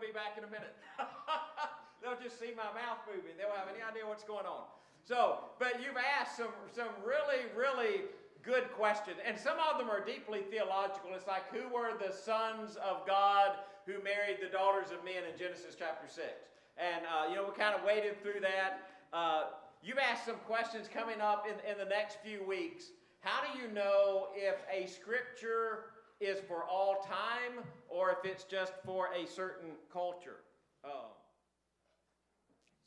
be back in a minute. They'll just see my mouth moving. They won't have any idea what's going on. So, but you've asked some really, really good questions. And some of them are deeply theological. It's like, who were the sons of God who married the daughters of men in Genesis chapter 6? And, we kind of waded through that. You've asked some questions coming up in the next few weeks. How do you know if a scripture is for all time or if it's just for a certain culture?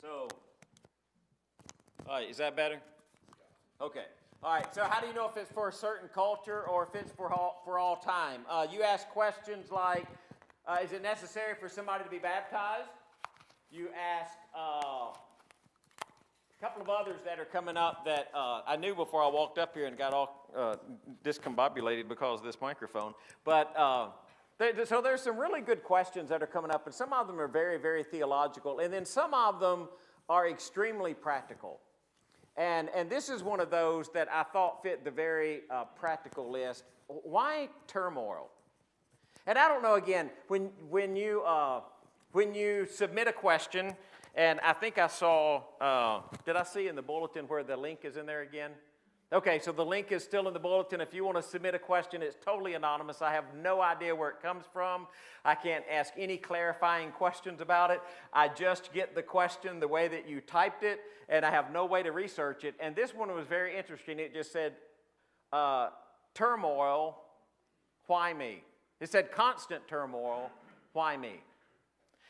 All right, is that better? Okay. All right, so how do you know if it's for a certain culture or if it's for all time? You ask questions like, is it necessary for somebody to be baptized? You ask a couple of others that are coming up that I knew before I walked up here and got all discombobulated because of this microphone. But so there's some really good questions that are coming up, and some of them are very, very theological, and then some of them are extremely practical. And this is one of those that I thought fit the very practical list. Why turmoil? And I don't know, again, when you submit a question, and I think I saw, did I see in the bulletin where the link is in there again? Okay, so the link is still in the bulletin. If you want to submit a question, it's totally anonymous. I have no idea where it comes from. I can't ask any clarifying questions about it. I just get the question the way that you typed it, and I have no way to research it. And this one was very interesting. It just said, turmoil, why me? It said constant turmoil, why me?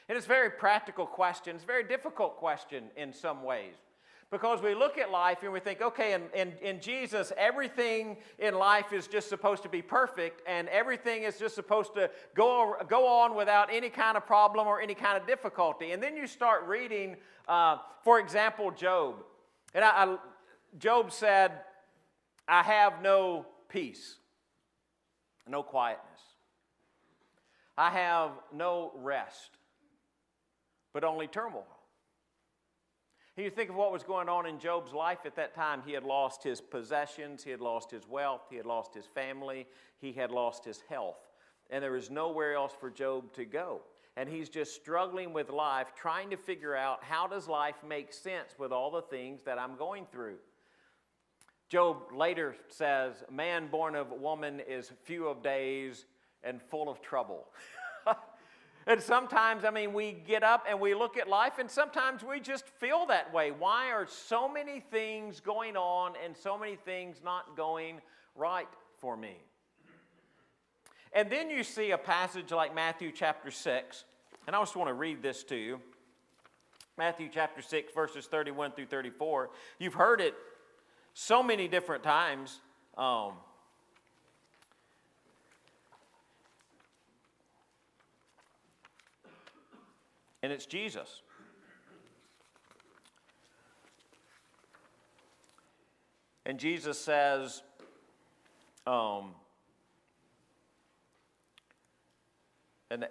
And it's a very practical question. It's a very difficult question in some ways. Because we look at life and we think, okay, in Jesus, everything in life is just supposed to be perfect, and everything is just supposed to go on without any kind of problem or any kind of difficulty. And then you start reading, for example, Job. And Job said, I have no peace, no quietness. I have no rest, but only turmoil. You think of what was going on in Job's life at that time. He had lost his possessions, he had lost his wealth, he had lost his family, he had lost his health. And there was nowhere else for Job to go. And he's just struggling with life, trying to figure out, how does life make sense with all the things that I'm going through? Job later says, man born of woman is few of days and full of trouble. And sometimes, we get up and we look at life, and sometimes we just feel that way. Why are so many things going on and so many things not going right for me? And then you see a passage like Matthew chapter 6, and I just want to read this to you. Matthew chapter 6, verses 31 through 34. You've heard it so many different times. And it's Jesus. And Jesus says, and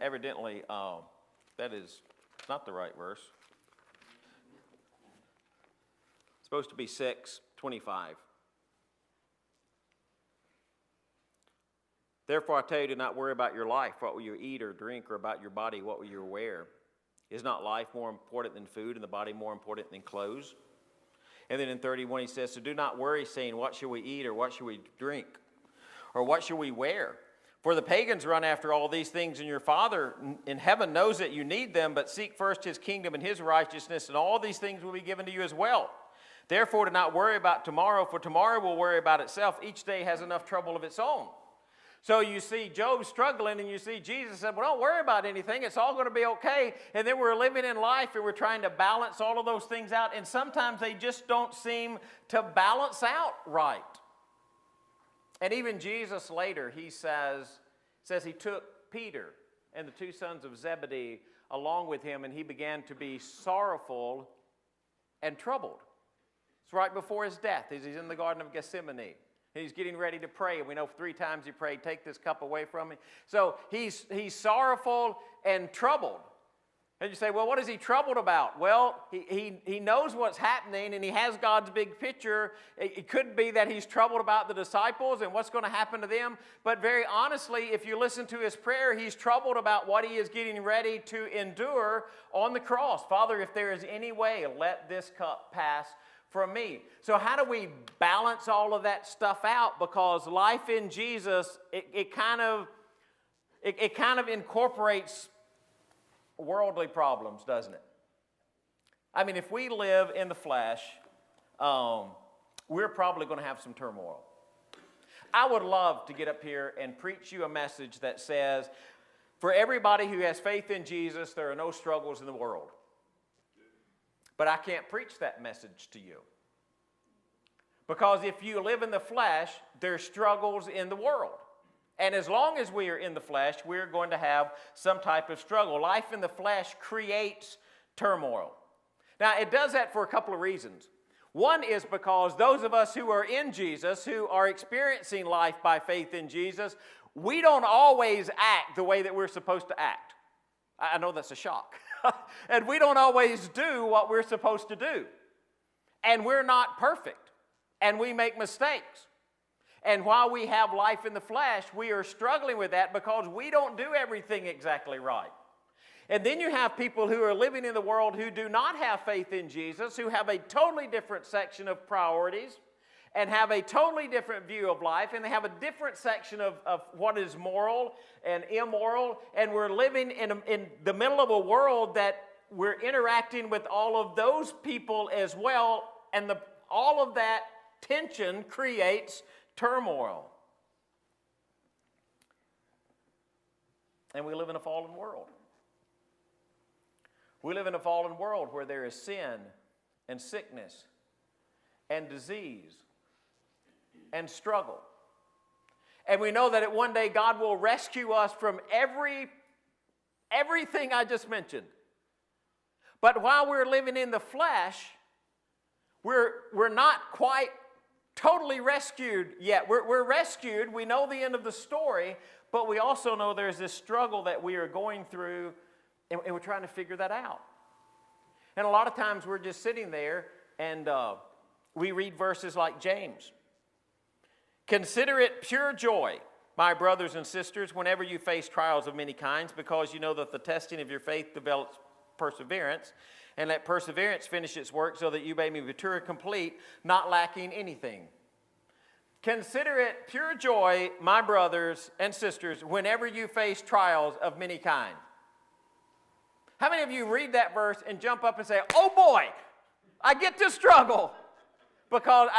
evidently, that is not the right verse. It's supposed to be 6:25. Therefore, I tell you, do not worry about your life, what will you eat or drink, or about your body, what will you wear. Is not life more important than food, and the body more important than clothes? And then in 31 he says, so do not worry, saying, what shall we eat, or what shall we drink, or what shall we wear? For the pagans run after all these things, and your Father in heaven knows that you need them, but seek first his kingdom and his righteousness, and all these things will be given to you as well. Therefore do not worry about tomorrow, for tomorrow will worry about itself. Each day has enough trouble of its own. So you see Job struggling, and you see Jesus said, well, don't worry about anything. It's all going to be okay. And then we're living in life, and we're trying to balance all of those things out. And sometimes they just don't seem to balance out right. And even Jesus later, he says he took Peter and the two sons of Zebedee along with him, and he began to be sorrowful and troubled. It's right before his death. He's in the Garden of Gethsemane. He's getting ready to pray. We know 3 times he prayed, take this cup away from me. So he's sorrowful and troubled. And you say, well, what is he troubled about? Well, he knows what's happening, and he has God's big picture. It could be that he's troubled about the disciples and what's going to happen to them. But very honestly, if you listen to his prayer, he's troubled about what he is getting ready to endure on the cross. Father, if there is any way, let this cup pass from me. So how do we balance all of that stuff out? Because life in Jesus, it kind of incorporates worldly problems, doesn't it? I mean, if we live in the flesh, we're probably going to have some turmoil. I would love to get up here and preach you a message that says, for everybody who has faith in Jesus, there are no struggles in the world. But I can't preach that message to you. Because if you live in the flesh, there's struggles in the world. And as long as we are in the flesh, we're going to have some type of struggle. Life in the flesh creates turmoil. Now, it does that for a couple of reasons. One is because those of us who are in Jesus, who are experiencing life by faith in Jesus, we don't always act the way that we're supposed to act. I know that's a shock. And we don't always do what we're supposed to do. And we're not perfect. And we make mistakes. And while we have life in the flesh, we are struggling with that because we don't do everything exactly right. And then you have people who are living in the world who do not have faith in Jesus, who have a totally different section of priorities and have a totally different view of life, and they have a different section of what is moral and immoral, and we're living in the middle of a world that we're interacting with all of those people as well, and all of that tension creates turmoil. And we live in a fallen world. We live in a fallen world where there is sin and sickness and disease and struggle. And we know that one day God will rescue us from everything I just mentioned. But while we're living in the flesh, we're not quite totally rescued yet. We're rescued. We know the end of the story, but we also know there's this struggle that we are going through, and we're trying to figure that out. And a lot of times we're just sitting there, and we read verses like James. Consider it pure joy, my brothers and sisters, whenever you face trials of many kinds, because you know that the testing of your faith develops perseverance. And let perseverance finish its work so that you may be mature and complete, not lacking anything. Consider it pure joy, my brothers and sisters, whenever you face trials of many kinds. How many of you read that verse and jump up and say, oh boy, I get to struggle? Because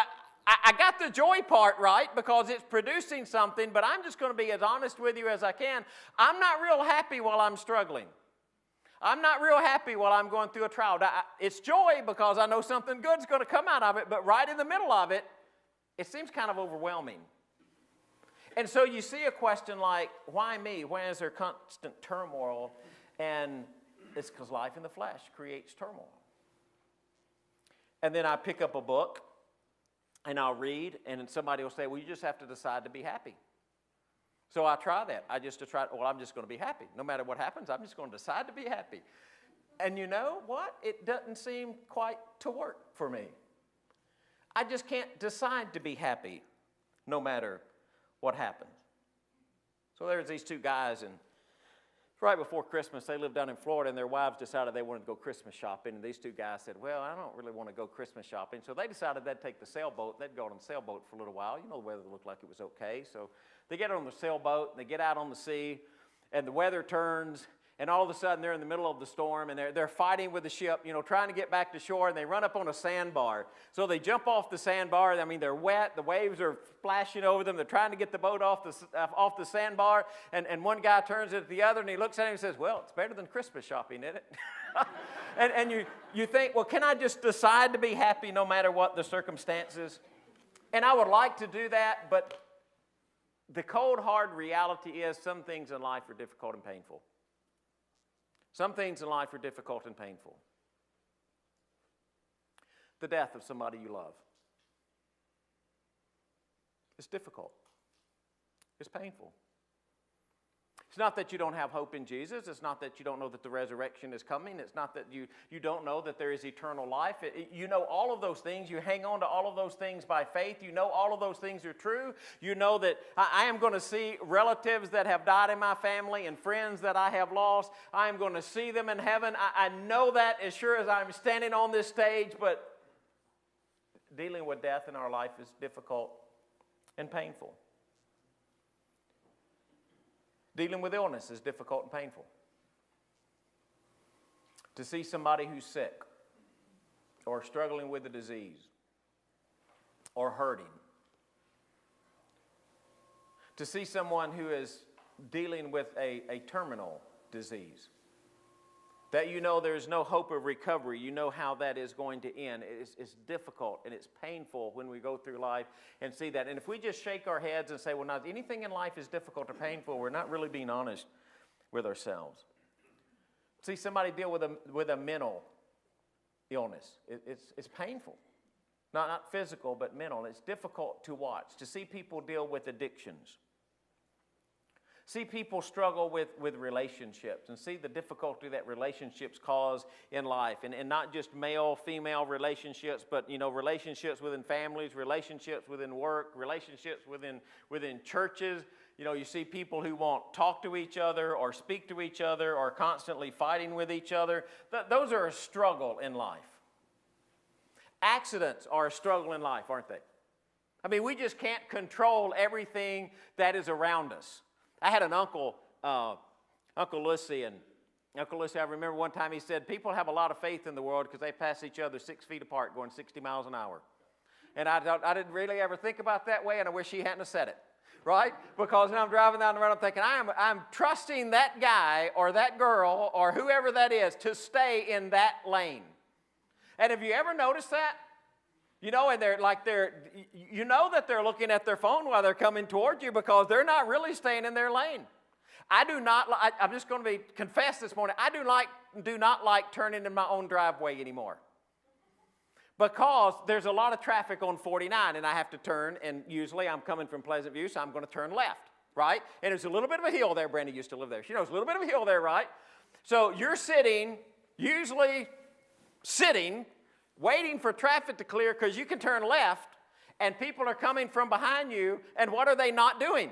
I got the joy part right because it's producing something, but I'm just going to be as honest with you as I can. I'm not real happy while I'm struggling. I'm not real happy while I'm going through a trial. It's joy because I know something good's going to come out of it, but right in the middle of it, it seems kind of overwhelming. And so you see a question like, why me? Why is there constant turmoil? And it's because life in the flesh creates turmoil. And then I pick up a book, and I'll read, and then somebody will say, well, you just have to decide to be happy. So I try that. I'm just going to be happy. No matter what happens, I'm just going to decide to be happy. And you know what? It doesn't seem quite to work for me. I just can't decide to be happy no matter what happens. So there's these two guys, and right before Christmas, they lived down in Florida, and their wives decided they wanted to go Christmas shopping. And these two guys said, well, I don't really want to go Christmas shopping. So they decided they'd take the sailboat. They'd go on the sailboat for a little while. You know, the weather looked like it was okay. So they get on the sailboat, and they get out on the sea, and the weather turns, and all of a sudden they're in the middle of the storm, and they're fighting with the ship, you know, trying to get back to shore, and they run up on a sandbar. So they jump off the sandbar. I mean, they're wet. The waves are splashing over them. They're trying to get the boat off the sandbar, and one guy turns at the other, and he looks at him and says, well, it's better than Christmas shopping, isn't it? and you think, well, can I just decide to be happy no matter what the circumstances? And I would like to do that, but the cold, hard reality is some things in life are difficult and painful. Some things in life are difficult and painful. The death of somebody you love. It's difficult. It's painful. It's not that you don't have hope in Jesus. It's not that you don't know that the resurrection is coming. It's not that you don't know that there is eternal life. You know all of those things. You hang on to all of those things by faith. You know all of those things are true. You know that I am going to see relatives that have died in my family and friends that I have lost. I am going to see them in heaven. I know that as sure as I'm standing on this stage, but dealing with death in our life is difficult and painful. Dealing with illness is difficult and painful. To see somebody who's sick or struggling with a disease or hurting. To see someone who is dealing with a terminal disease. That you know there's no hope of recovery. You know how that is going to end. It's difficult and it's painful when we go through life and see that. And if we just shake our heads and say, well, not anything in life is difficult or painful, we're not really being honest with ourselves. See somebody deal with a mental illness. It's painful. Not physical, but mental. It's difficult to watch. To see people deal with addictions. See people struggle with relationships and see the difficulty that relationships cause in life. And not just male-female relationships, but, relationships within families, relationships within work, relationships within churches. You see people who won't talk to each other or speak to each other or constantly fighting with each other. Those are a struggle in life. Accidents are a struggle in life, aren't they? I mean, we just can't control everything that is around us. I had an uncle, Uncle Lucy, and Uncle Lucy, I remember one time he said, people have a lot of faith in the world because they pass each other 6 feet apart going 60 miles an hour. And I didn't really ever think about that way, and I wish he hadn't have said it, right? Because when I'm driving down the road, I'm thinking, I'm trusting that guy or that girl or whoever that is to stay in that lane. And have you ever noticed that? And you know that they're looking at their phone while they're coming towards you because they're not really staying in their lane. I'm just going to confess this morning, I do not like turning in my own driveway anymore. Because there's a lot of traffic on 49 and I have to turn, and usually I'm coming from Pleasant View, so I'm going to turn left, right? And there's a little bit of a hill there. Brandy used to live there. She knows a little bit of a hill there, right? So you're usually sitting, waiting for traffic to clear because you can turn left and people are coming from behind you, and what are they not doing?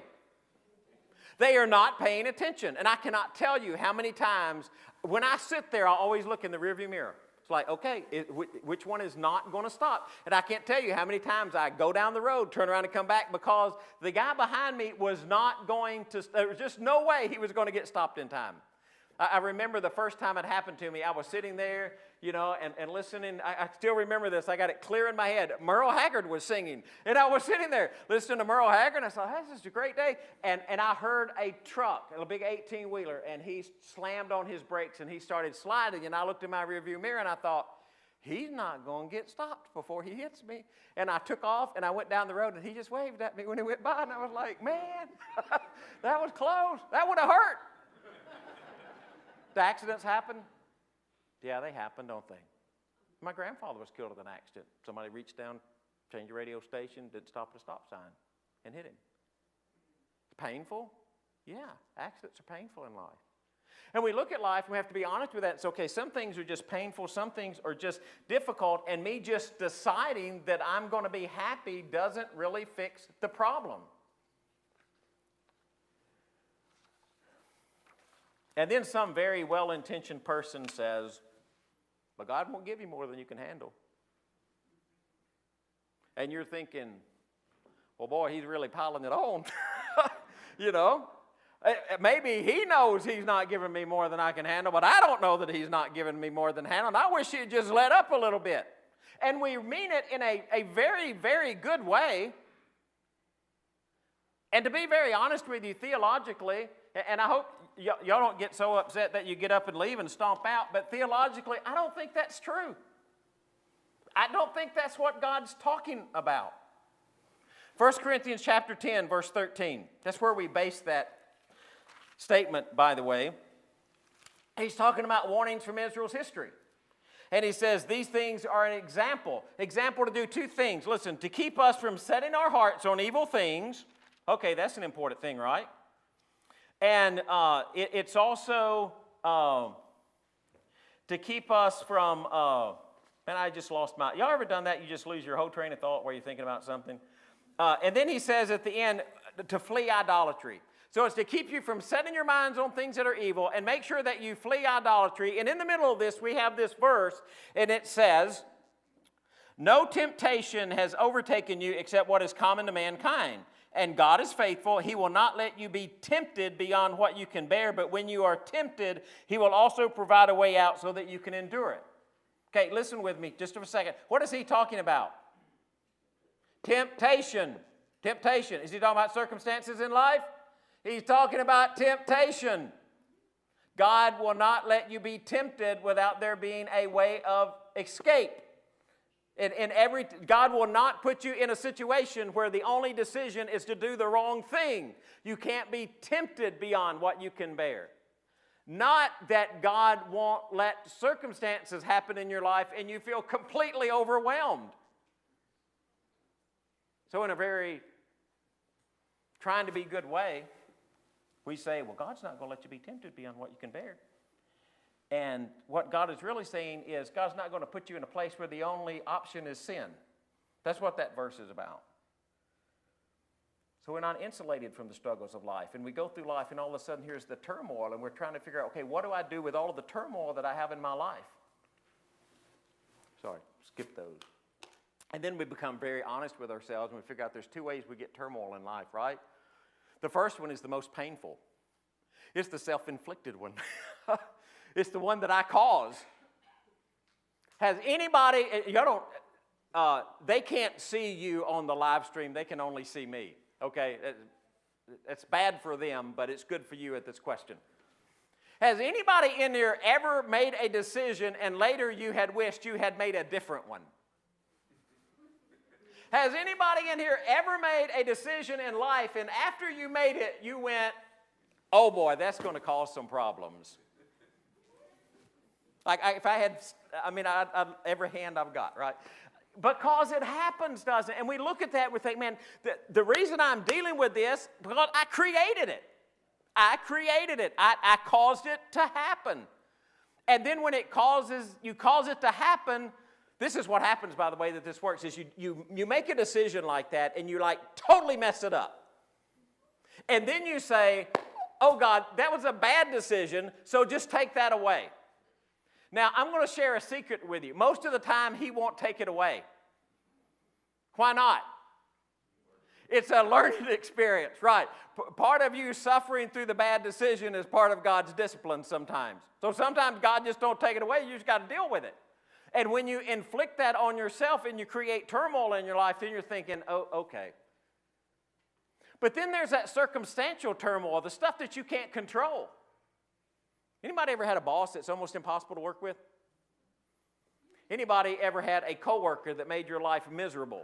They are not paying attention. And I cannot tell you how many times when I sit there, I always look in the rearview mirror. It's like, okay, which one is not going to stop? And I can't tell you how many times I go down the road, turn around and come back because the guy behind me was not going to, there was just no way he was going to get stopped in time. I remember the first time it happened to me, I was sitting there, and listening. I still remember this. I got it clear in my head. Merle Haggard was singing, and I was sitting there listening to Merle Haggard, and I thought, hey, this is a great day. And I heard a truck, a big 18-wheeler, and he slammed on his brakes, and he started sliding, and I looked in my rearview mirror, and I thought, he's not going to get stopped before he hits me. And I took off, and I went down the road, and he just waved at me when he went by, and I was like, man, that was close. That would have hurt. The accidents happen? Yeah, they happen, don't they? My grandfather was killed in an accident. Somebody reached down, changed the radio station, didn't stop at a stop sign, and hit him. Painful? Yeah, accidents are painful in life. And we look at life, and we have to be honest with that. It's okay, some things are just painful, some things are just difficult, and me just deciding that I'm going to be happy doesn't really fix the problem. And then some very well-intentioned person says, but God won't give you more than you can handle. And you're thinking, well, boy, he's really piling it on. Maybe he knows he's not giving me more than I can handle, but I don't know that he's not giving me more than handle. And I wish he'd just let up a little bit. And we mean it in a very, very good way. And to be very honest with you, theologically, and I hope y'all don't get so upset that you get up and leave and stomp out, but theologically, I don't think that's true. I don't think that's what God's talking about. 1 Corinthians chapter 10, verse 13. That's where we base that statement, by the way. He's talking about warnings from Israel's history. And he says, these things are an example. Example to do two things. Listen, to keep us from setting our hearts on evil things. Okay, that's an important thing, right? And it's also to keep us from, man, I just lost my, y'all ever done that? You just lose your whole train of thought where you're thinking about something? And then he says at the end, to flee idolatry. So it's to keep you from setting your minds on things that are evil and make sure that you flee idolatry. And in the middle of this, we have this verse, and it says, no temptation has overtaken you except what is common to mankind. And God is faithful. He will not let you be tempted beyond what you can bear, but when you are tempted, He will also provide a way out so that you can endure it. Okay, listen with me just for a second. What is he talking about? Temptation. Temptation. Is he talking about circumstances in life? He's talking about temptation. God will not let you be tempted without there being a way of escape. God will not put you in a situation where the only decision is to do the wrong thing. You can't be tempted beyond what you can bear. Not that God won't let circumstances happen in your life and you feel completely overwhelmed. So in a very trying to be good way, we say, well, God's not going to let you be tempted beyond what you can bear. And what God is really saying is God's not going to put you in a place where the only option is sin. That's what that verse is about. So we're not insulated from the struggles of life. And we go through life and all of a sudden here's the turmoil and we're trying to figure out, okay, what do I do with all of the turmoil that I have in my life? Sorry, skip those. And then we become very honest with ourselves and we figure out there's two ways we get turmoil in life, right? The first one is the most painful. It's the self-inflicted one. It's the one that I cause. Has anybody, they can't see you on the live stream. They can only see me, okay? It's bad for them, but it's good for you at this question. Has anybody in here ever made a decision and later you had wished you had made a different one? Has anybody in here ever made a decision in life and after you made it, you went, oh boy, that's going to cause some problems? Like if I had, every hand I've got, right? Because it happens, doesn't it? And we look at that and we think, man, the reason I'm dealing with this, because I created it. I created it. I caused it to happen. And then when you cause it to happen, this is what happens, by the way, that this works, is you make a decision like that and you like totally mess it up. And then you say, oh God, that was a bad decision, so just take that away. Now, I'm going to share a secret with you. Most of the time, He won't take it away. Why not? It's a learning experience, right? Part of you suffering through the bad decision is part of God's discipline sometimes. So sometimes God just don't take it away. You just got to deal with it. And when you inflict that on yourself and you create turmoil in your life, then you're thinking, oh, okay. But then there's that circumstantial turmoil, the stuff that you can't control. Anybody ever had a boss that's almost impossible to work with? Anybody ever had a coworker that made your life miserable?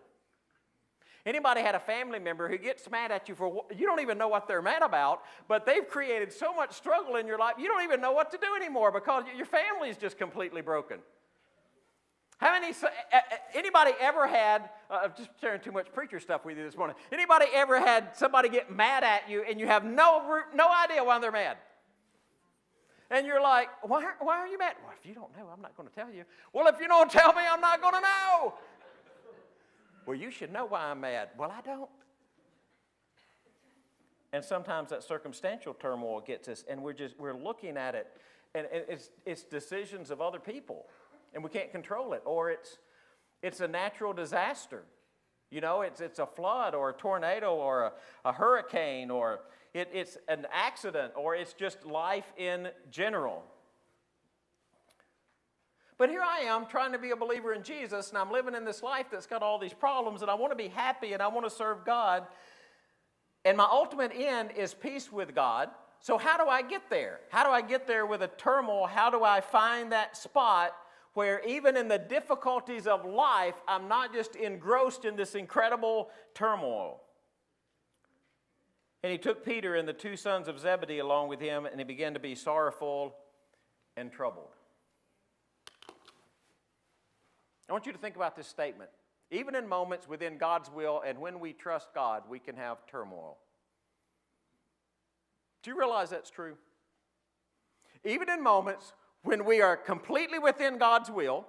Anybody had a family member who gets mad at you for, you don't even know what they're mad about, but they've created so much struggle in your life, you don't even know what to do anymore because your family is just completely broken. Anybody ever had, I'm just sharing too much preacher stuff with you this morning. Anybody ever had somebody get mad at you and you have no idea why they're mad? And you're like, why are you mad? Well, if you don't know, I'm not going to tell you. Well, if you don't tell me, I'm not going to know. Well, you should know why I'm mad. Well, I don't. And sometimes that circumstantial turmoil gets us, and we're looking at it, and it's decisions of other people, and we can't control it. Or it's a natural disaster. You know, it's a flood or a tornado or a hurricane or it's an accident or it's just life in general. But here I am trying to be a believer in Jesus and I'm living in this life that's got all these problems and I want to be happy and I want to serve God. And my ultimate end is peace with God. So how do I get there? How do I get there with a turmoil? How do I find that spot where even in the difficulties of life, I'm not just engrossed in this incredible turmoil? And he took Peter and the two sons of Zebedee along with him, and he began to be sorrowful and troubled. I want you to think about this statement. Even in moments within God's will and when we trust God, we can have turmoil. Do you realize that's true? Even in moments when we are completely within God's will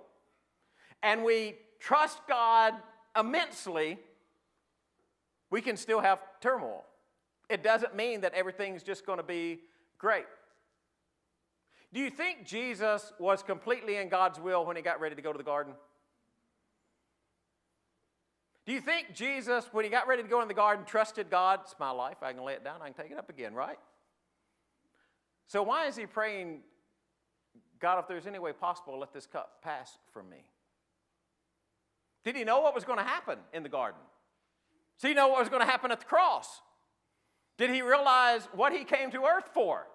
and we trust God immensely, we can still have turmoil. It doesn't mean that everything's just going to be great. Do you think Jesus was completely in God's will when he got ready to go to the garden? Do you think Jesus, when he got ready to go in the garden, trusted God? It's my life. I can lay it down. I can take it up again, right? So why is he praying, God, if there's any way possible, let this cup pass from me? Did he know what was going to happen in the garden? Did he know what was going to happen at the cross? Did he realize what he came to earth for?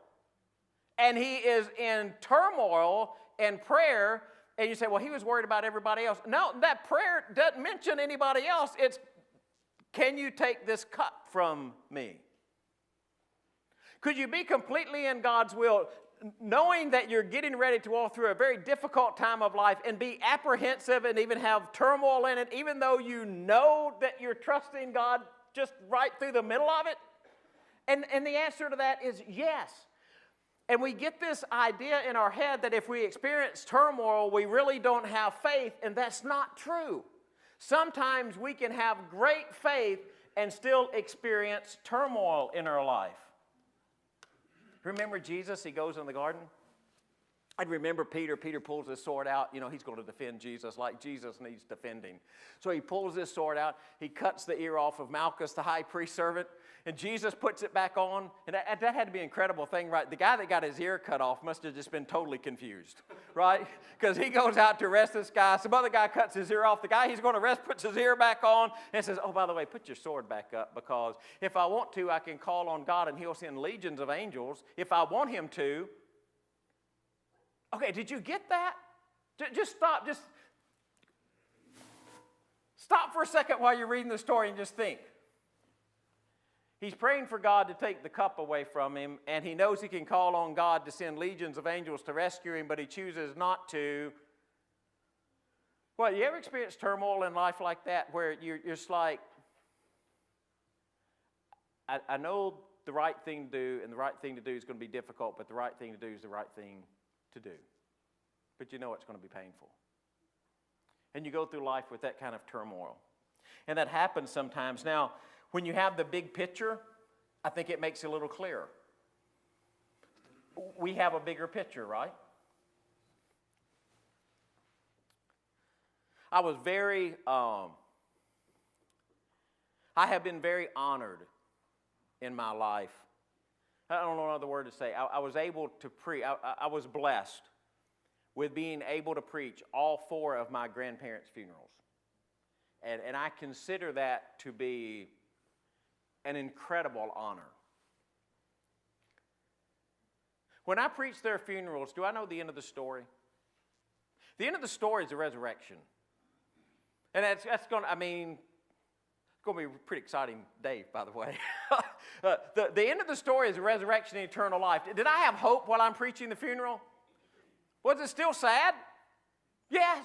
And he is in turmoil and prayer, and you say, well, he was worried about everybody else. No, that prayer doesn't mention anybody else. It's, can you take this cup from me? Could you be completely in God's will, knowing that you're getting ready to walk through a very difficult time of life and be apprehensive and even have turmoil in it, even though you know that you're trusting God just right through the middle of it? And the answer to that is yes. And we get this idea in our head that if we experience turmoil, we really don't have faith, and that's not true. Sometimes we can have great faith and still experience turmoil in our life. Remember Jesus? He goes in the garden. I'd remember Peter. Peter pulls his sword out. You know, he's going to defend Jesus like Jesus needs defending. So he pulls his sword out. He cuts the ear off of Malchus, the high priest servant, and Jesus puts it back on. And that had to be an incredible thing, right? The guy that got his ear cut off must have just been totally confused, right? Because he goes out to arrest this guy. Some other guy cuts his ear off. The guy he's going to arrest puts his ear back on and says, oh, by the way, put your sword back up, because if I want to, I can call on God and he'll send legions of angels. If I want him to. Okay, did you get that? Just stop. Just stop for a second while you're reading the story and just think. He's praying for God to take the cup away from him, and he knows he can call on God to send legions of angels to rescue him, but he chooses not to. Well, you ever experienced turmoil in life like that where you're just like, I know the right thing to do, and the right thing to do is going to be difficult, but the right thing to do is the right thing to do. But you know it's going to be painful. And you go through life with that kind of turmoil. And that happens sometimes. Now, when you have the big picture, I think it makes it a little clearer. We have a bigger picture, right? I have been very honored in my life. I don't know another word to say. I was able to preach. I was blessed with being able to preach all 4 of my grandparents' funerals. And I consider that to be an incredible honor. When I preach their funerals, do I know the end of the story? The end of the story is the resurrection. And that's going to, it's going to be a pretty exciting day, by the way. The end of the story is the resurrection and eternal life. Did I have hope while I'm preaching the funeral? Was it still sad? Yes.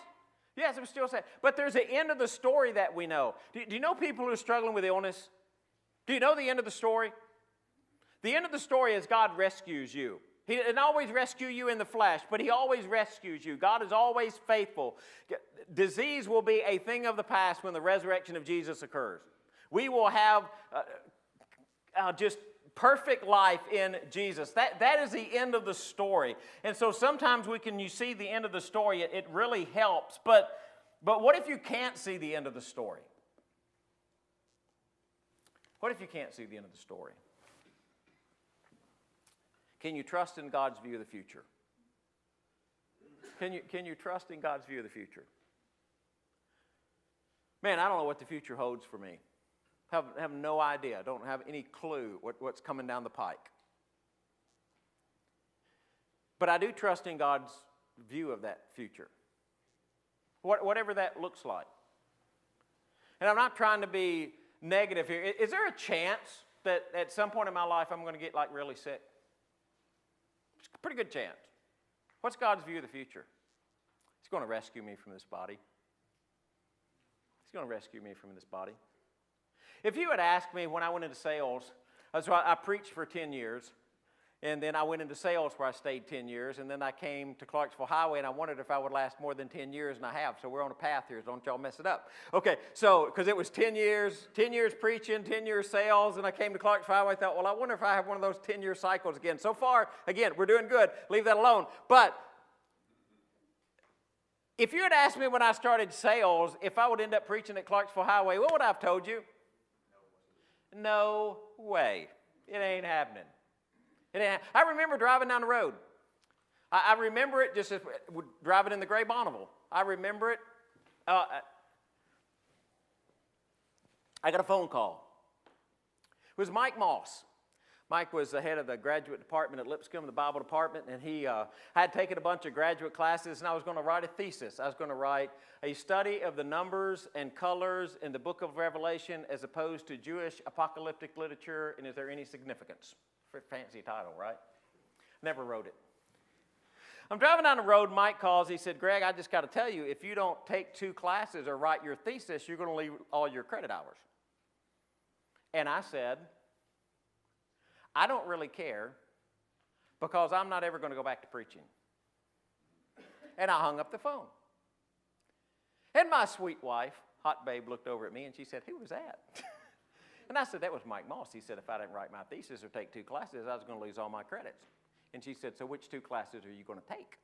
Yes, it was still sad. But there's an end of the story that we know. Do you know people who are struggling with illness? Do you know the end of the story? The end of the story is God rescues you. He didn't always rescue you in the flesh, but he always rescues you. God is always faithful. Disease will be a thing of the past when the resurrection of Jesus occurs. We will have just perfect life in Jesus. That is the end of the story. And so sometimes you see the end of the story, it really helps. But what if you can't see the end of the story? What if you can't see the end of the story? Can you trust in God's view of the future? Can you trust in God's view of the future? Man, I don't know what the future holds for me. Have no idea. Don't have any clue what's coming down the pike. But I do trust in God's view of that future. Whatever that looks like. And I'm not trying to be negative here. Is there a chance that at some point in my life I'm going to get really sick? It's a pretty good chance. What's God's view of the future? He's going to rescue me from this body. He's going to rescue me from this body. If you had asked me when I went into sales, so I preached for 10 years, And then I went into sales where I stayed 10 years. And then I came to Clarksville Highway, and I wondered if I would last more than 10 years, and I have. So we're on a path here, so don't y'all mess it up. Okay, so because it was 10 years preaching, 10 years sales, and I came to Clarksville Highway. I thought, well, I wonder if I have one of those 10-year cycles again. So far, again, we're doing good. Leave that alone. But if you had asked me when I started sales if I would end up preaching at Clarksville Highway, what would I have told you? No way. It ain't happening. I remember driving down the road. I remember it just as driving in the gray Bonneville. I remember it. I got a phone call. It was Mike Moss. Mike was the head of the graduate department at Lipscomb, the Bible department, and he had taken a bunch of graduate classes, and I was going to write a thesis. I was going to write a study of the numbers and colors in the book of Revelation as opposed to Jewish apocalyptic literature, and is there any significance? Fancy title, right? Never wrote it. I'm driving down the road, Mike calls, he said, Greg, I just got to tell you, if you don't take 2 classes or write your thesis, you're going to leave all your credit hours. And I said, I don't really care because I'm not ever going to go back to preaching. And I hung up the phone. And my sweet wife, hot babe, looked over at me and she said, who was that? And I said, that was Mike Moss. He said, if I didn't write my thesis or take 2 classes, I was going to lose all my credits. And she said, so which 2 classes are you going to take?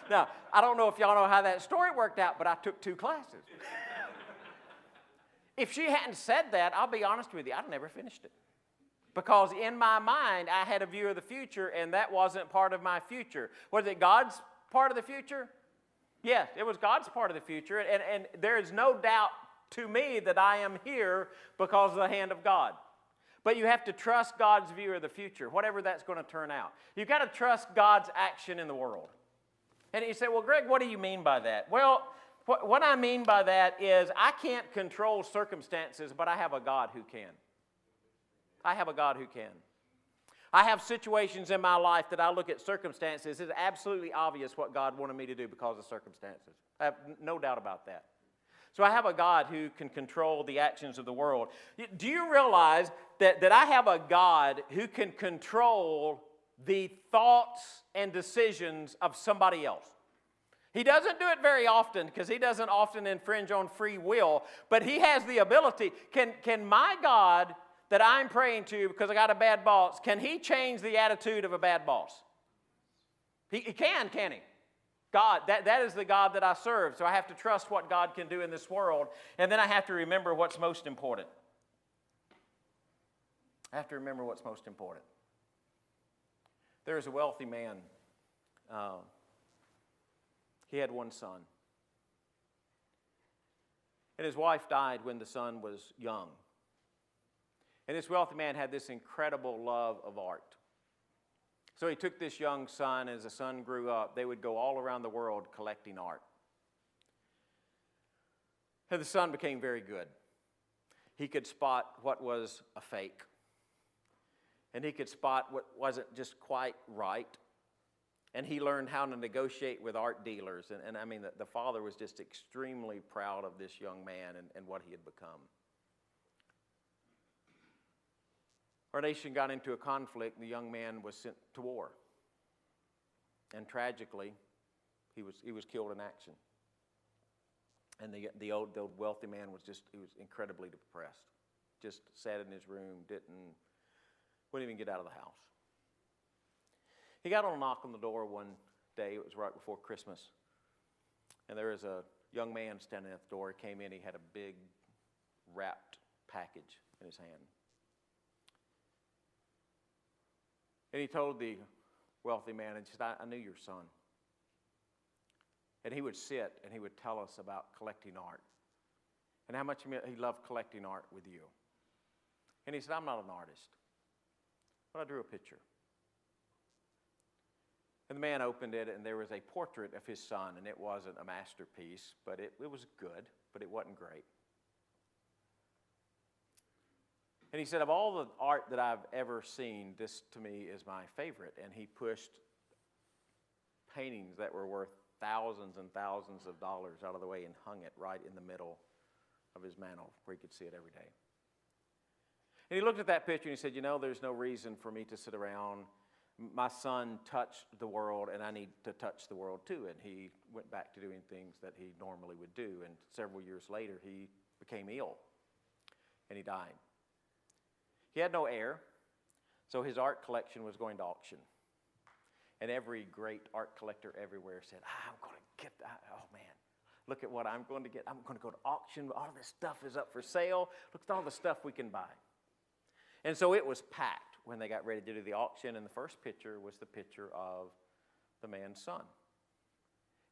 Now, I don't know if y'all know how that story worked out, but I took 2 classes. If she hadn't said that, I'll be honest with you, I'd never finished it. Because in my mind, I had a view of the future, and that wasn't part of my future. Was it God's part of the future? Yes, it was God's part of the future, and there is no doubt to me that I am here because of the hand of God. But you have to trust God's view of the future, whatever that's going to turn out. You've got to trust God's action in the world. And you say, well, Greg, what do you mean by that? Well, what I mean by that is I can't control circumstances, but I have a God who can. I have a God who can. I have situations in my life that I look at circumstances. It's absolutely obvious what God wanted me to do because of circumstances. I have no doubt about that. So I have a God who can control the actions of the world. Do you realize that I have a God who can control the thoughts and decisions of somebody else? He doesn't do it very often because he doesn't often infringe on free will, but he has the ability. Can my God that I'm praying to because I got a bad boss, can he change the attitude of a bad boss? He can he? God, that is the God that I serve, so I have to trust what God can do in this world, and then I have to remember what's most important. I have to remember what's most important. There is a wealthy man. He had 1 son. And his wife died when the son was young. And this wealthy man had this incredible love of art. So he took this young son. As the son grew up, they would go all around the world collecting art. And the son became very good. He could spot what was a fake. And he could spot what wasn't just quite right. And he learned how to negotiate with art dealers. And I mean, the father was just extremely proud of this young man and what he had become. Our nation got into a conflict, and the young man was sent to war. And tragically, he was killed in action. And the old wealthy man he was incredibly depressed. Just sat in his room, wouldn't even get out of the house. He got on a knock on the door one day. It was right before Christmas. And there was a young man standing at the door. He came in. He had a big wrapped package in his hand. And he told the wealthy man, and he said, I knew your son. And he would sit and he would tell us about collecting art and how much he loved collecting art with you. And he said, I'm not an artist, but I drew a picture. And the man opened it, and there was a portrait of his son, and it wasn't a masterpiece, but it was good, but it wasn't great. And he said, of all the art that I've ever seen, this to me is my favorite. And he pushed paintings that were worth thousands and thousands of dollars out of the way and hung it right in the middle of his mantle where he could see it every day. And he looked at that picture and he said, you know, there's no reason for me to sit around. My son touched the world, and I need to touch the world too. And he went back to doing things that he normally would do. And several years later, he became ill, and he died. He had no heir, so his art collection was going to auction. And every great art collector everywhere said, I'm going to get that. Oh, man, look at what I'm going to get. I'm going to go to auction. All this stuff is up for sale. Look at all the stuff we can buy. And so it was packed when they got ready to do the auction, and the first picture was the picture of the man's son.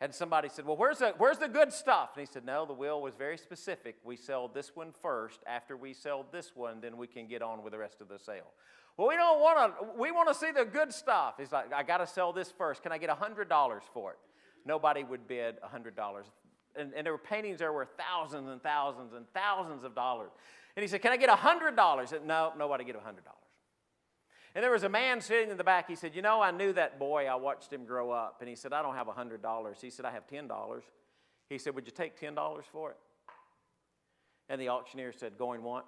And somebody said, well, where's the good stuff? And he said, no, the will was very specific. We sell this one first. After we sell this one, then we can get on with the rest of the sale. Well, we want to see the good stuff. He's like, I got to sell this first. Can I get $100 for it? Nobody would bid $100. And there were paintings there were thousands and thousands and thousands of dollars. And he said, can I get $100? He said, no, nobody get $100. And there was a man sitting in the back. He said, you know, I knew that boy. I watched him grow up. And he said, I don't have $100. He said, I have $10. He said, would you take $10 for it? And the auctioneer said, going once,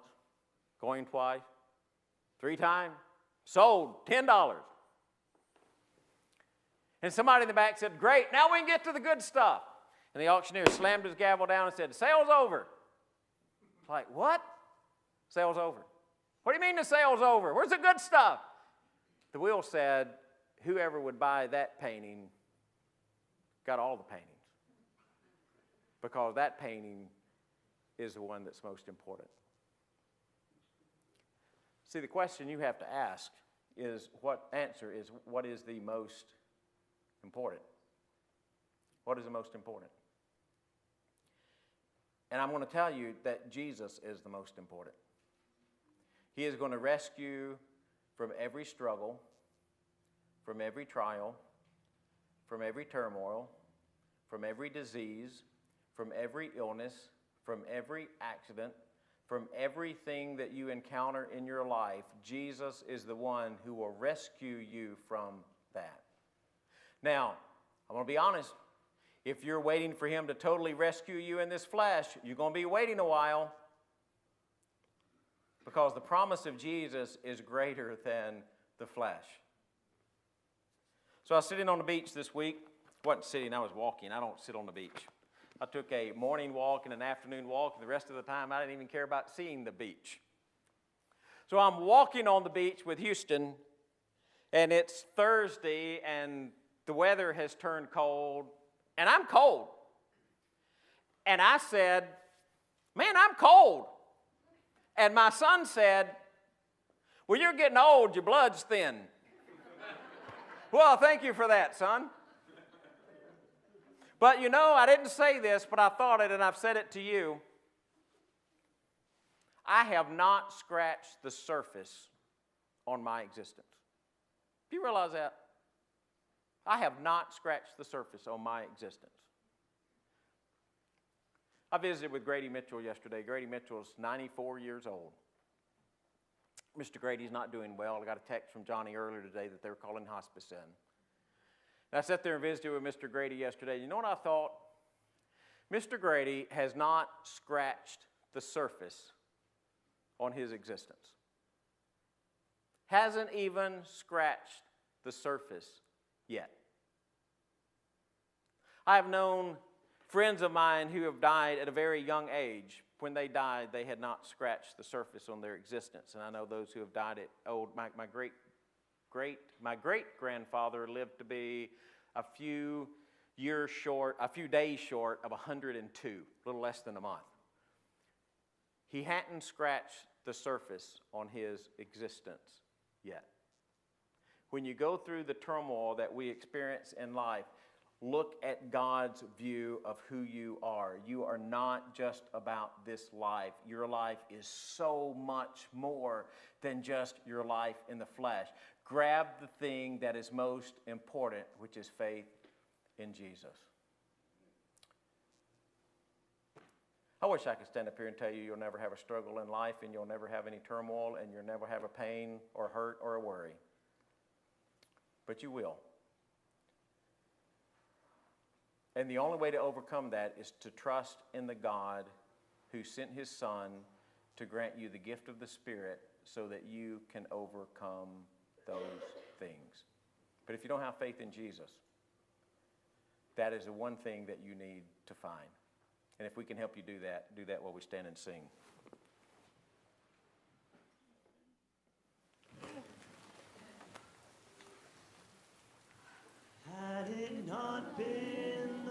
going twice, 3 times, sold, $10. And somebody in the back said, great, now we can get to the good stuff. And the auctioneer slammed his gavel down and said, the sale's over. It's like, what? Sale's over. What do you mean the sale's over? Where's the good stuff? The will said, whoever would buy that painting got all the paintings. Because that painting is the one that's most important. See, the question you have to ask is, what is the most important? What is the most important? And I'm going to tell you that Jesus is the most important. He is going to rescue from every struggle, from every trial, from every turmoil, from every disease, from every illness, from every accident, from everything that you encounter in your life. Jesus is the one who will rescue you from that. Now, I'm going to be honest. If you're waiting for him to totally rescue you in this flesh, you're going to be waiting a while. Because the promise of Jesus is greater than the flesh. So I was sitting on the beach this week. I wasn't sitting, I was walking. I don't sit on the beach. I took a morning walk and an afternoon walk, and the rest of the time I didn't even care about seeing the beach. So I'm walking on the beach with Houston, and it's Thursday, and the weather has turned cold, and I'm cold. And I said, man, I'm cold. And my son said, well, you're getting old, your blood's thin. Well, thank you for that, son. But you know, I didn't say this, but I thought it, and I've said it to you. I have not scratched the surface on my existence. Do you realize that? I have not scratched the surface on my existence. I visited with Grady Mitchell yesterday. Grady Mitchell is 94 years old. Mr. Grady's not doing well. I got a text from Johnny earlier today that they were calling hospice in. And I sat there and visited with Mr. Grady yesterday. You know what I thought? Mr. Grady has not scratched the surface on his existence. Hasn't even scratched the surface yet. I have known friends of mine who have died at a very young age. When they died, they had not scratched the surface on their existence. And I know those who have died at old. My great-grandfather lived to be a few days short of 102, a little less than a month. He hadn't scratched the surface on his existence yet. When you go through the turmoil that we experience in life, look at God's view of who you are. You are not just about this life. Your life is so much more than just your life in the flesh. Grab the thing that is most important, which is faith in Jesus. I wish I could stand up here and tell you you'll never have a struggle in life, and you'll never have any turmoil, and you'll never have a pain or hurt or a worry. But you will. And the only way to overcome that is to trust in the God who sent his Son to grant you the gift of the Spirit so that you can overcome those things. But if you don't have faith in Jesus, that is the one thing that you need to find. And if we can help you do that while we stand and sing. Had it not been